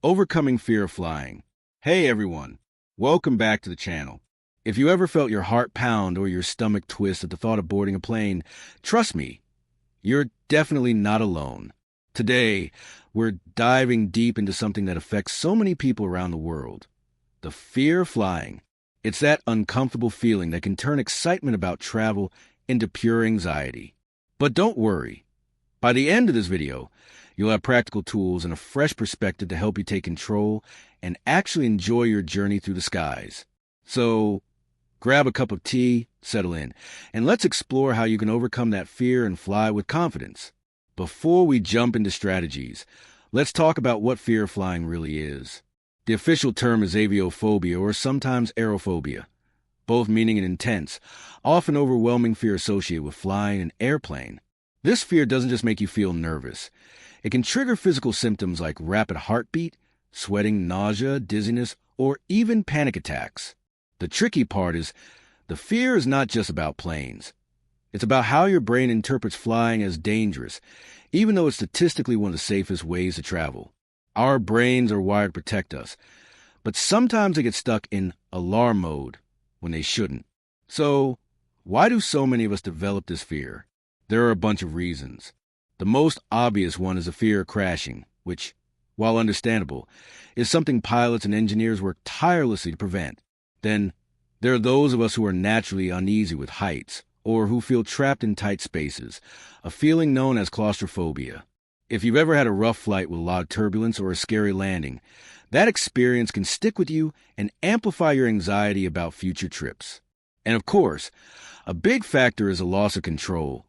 Overcoming fear of flying. Hey everyone, welcome back to the channel. If you ever felt your heart pound or your stomach twist at the thought of boarding a plane, trust me, you're definitely not alone. Today, we're diving deep into something that affects so many people around the world. The fear of flying. It's that uncomfortable feeling that can turn excitement about travel into pure anxiety. But don't worry. By the end of this video, you'll have practical tools and a fresh perspective to help you take control and actually enjoy your journey through the skies. So, grab a cup of tea, settle in, and let's explore how you can overcome that fear and fly with confidence. Before we jump into strategies, let's talk about what fear of flying really is. The official term is aviophobia, or sometimes aerophobia, both meaning an intense, often overwhelming fear associated with flying an airplane. This fear doesn't just make you feel nervous. It can trigger physical symptoms like rapid heartbeat, sweating, nausea, dizziness, or even panic attacks. The tricky part is, the fear is not just about planes. It's about how your brain interprets flying as dangerous, even though it's statistically one of the safest ways to travel. Our brains are wired to protect us, but sometimes they get stuck in alarm mode when they shouldn't. So, why do so many of us develop this fear? There are a bunch of reasons. The most obvious one is a fear of crashing, which, while understandable, is something pilots and engineers work tirelessly to prevent. Then, there are those of us who are naturally uneasy with heights, or who feel trapped in tight spaces, a feeling known as claustrophobia. If you've ever had a rough flight with a lot of turbulence or a scary landing, that experience can stick with you and amplify your anxiety about future trips. And of course, a big factor is a loss of control.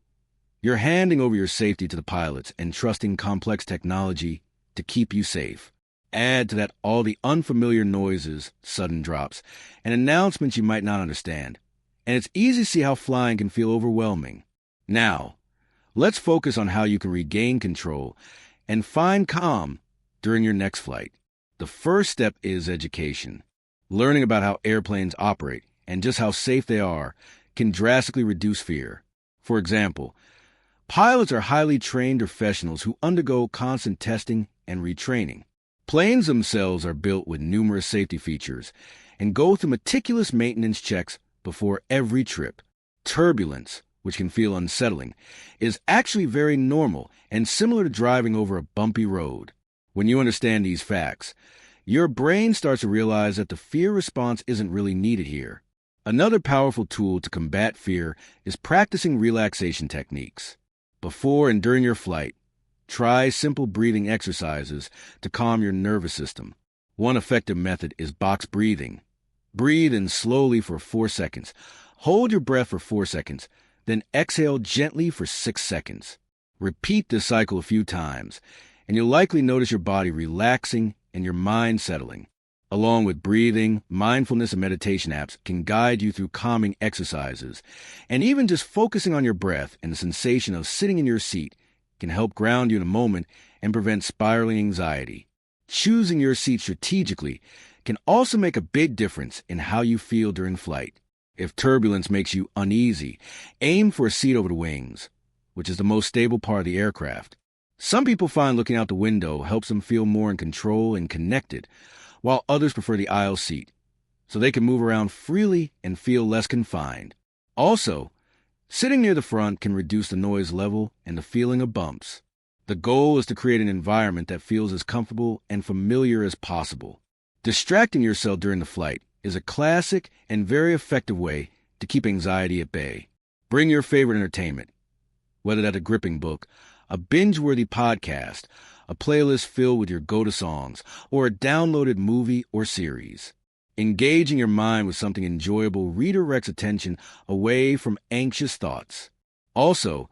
You're handing over your safety to the pilots and trusting complex technology to keep you safe. Add to that all the unfamiliar noises, sudden drops, and announcements you might not understand. And it's easy to see how flying can feel overwhelming. Now, let's focus on how you can regain control and find calm during your next flight. The first step is education. Learning about how airplanes operate and just how safe they are can drastically reduce fear. For example, pilots are highly trained professionals who undergo constant testing and retraining. Planes themselves are built with numerous safety features and go through meticulous maintenance checks before every trip. Turbulence, which can feel unsettling, is actually very normal and similar to driving over a bumpy road. When you understand these facts, your brain starts to realize that the fear response isn't really needed here. Another powerful tool to combat fear is practicing relaxation techniques. Before and during your flight, try simple breathing exercises to calm your nervous system. One effective method is box breathing. Breathe in slowly for 4 seconds. Hold your breath for 4 seconds, then exhale gently for 6 seconds. Repeat this cycle a few times, and you'll likely notice your body relaxing and your mind settling. Along with breathing, mindfulness and meditation apps can guide you through calming exercises, and even just focusing on your breath and the sensation of sitting in your seat can help ground you in a moment and prevent spiraling anxiety. Choosing your seat strategically can also make a big difference in how you feel during flight. If turbulence makes you uneasy, aim for a seat over the wings, which is the most stable part of the aircraft. Some people find looking out the window helps them feel more in control and connected, while others prefer the aisle seat, so they can move around freely and feel less confined. Also, sitting near the front can reduce the noise level and the feeling of bumps. The goal is to create an environment that feels as comfortable and familiar as possible. Distracting yourself during the flight is a classic and very effective way to keep anxiety at bay. Bring your favorite entertainment, whether that's a gripping book, a binge-worthy podcast, a playlist filled with your go-to songs, or a downloaded movie or series. Engaging your mind with something enjoyable redirects attention away from anxious thoughts. Also,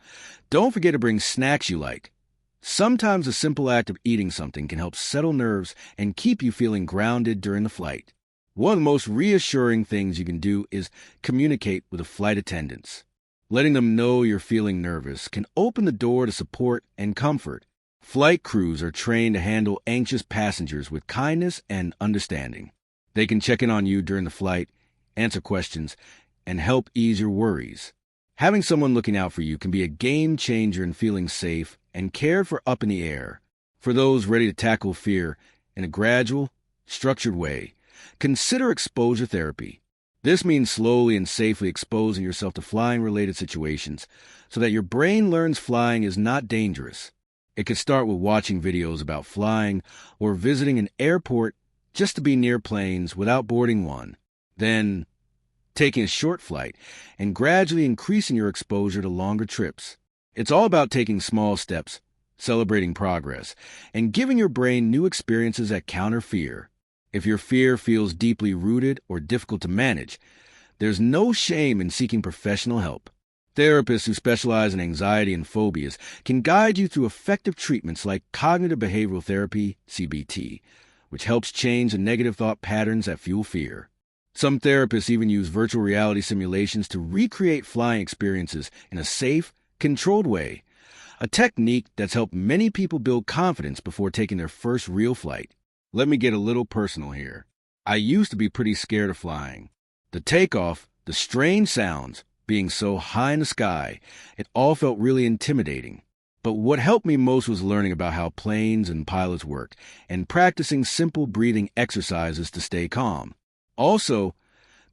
don't forget to bring snacks you like. Sometimes the simple act of eating something can help settle nerves and keep you feeling grounded during the flight. One of the most reassuring things you can do is communicate with the flight attendants. Letting them know you're feeling nervous can open the door to support and comfort. Flight crews are trained to handle anxious passengers with kindness and understanding. They can check in on you during the flight, answer questions, and help ease your worries. Having someone looking out for you can be a game changer in feeling safe and cared for up in the air. For those ready to tackle fear in a gradual, structured way. Consider exposure therapy. This means slowly and safely exposing yourself to flying-related situations so that your brain learns flying is not dangerous. It could start with watching videos about flying or visiting an airport just to be near planes without boarding one. Then, taking a short flight and gradually increasing your exposure to longer trips. It's all about taking small steps, celebrating progress, and giving your brain new experiences that counter fear. If your fear feels deeply rooted or difficult to manage, there's no shame in seeking professional help. Therapists who specialize in anxiety and phobias can guide you through effective treatments like cognitive behavioral therapy, CBT, which helps change the negative thought patterns that fuel fear. Some therapists even use virtual reality simulations to recreate flying experiences in a safe, controlled way, a technique that's helped many people build confidence before taking their first real flight. Let me get a little personal here. I used to be pretty scared of flying. The takeoff, the strange sounds, being so high in the sky, it all felt really intimidating. But what helped me most was learning about how planes and pilots work and practicing simple breathing exercises to stay calm. Also,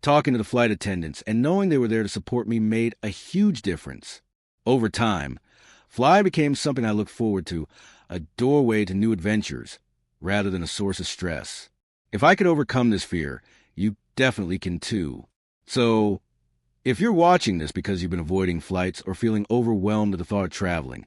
talking to the flight attendants and knowing they were there to support me made a huge difference. Over time, flying became something I looked forward to, a doorway to new adventures, rather than a source of stress. If I could overcome this fear, you definitely can too. So, if you're watching this because you've been avoiding flights or feeling overwhelmed at the thought of traveling,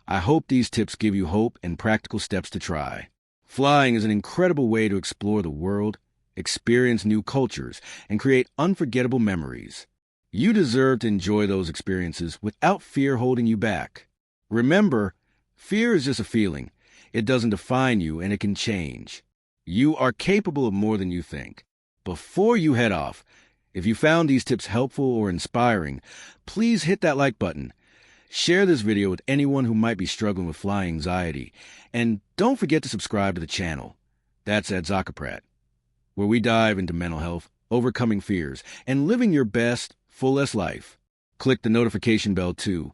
I hope these tips give you hope and practical steps to try. Flying is an incredible way to explore the world, experience new cultures, and create unforgettable memories. You deserve to enjoy those experiences without fear holding you back. Remember, fear is just a feeling. It doesn't define you, and it can change. You are capable of more than you think. Before you head off, if you found these tips helpful or inspiring, please hit that like button. Share this video with anyone who might be struggling with flying anxiety. And don't forget to subscribe to the channel. That's at Zakaprat, where we dive into mental health, overcoming fears, and living your best, fullest life. Click the notification bell too,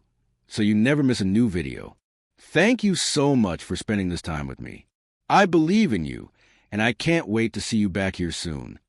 so you never miss a new video. Thank you so much for spending this time with me. I believe in you, and I can't wait to see you back here soon.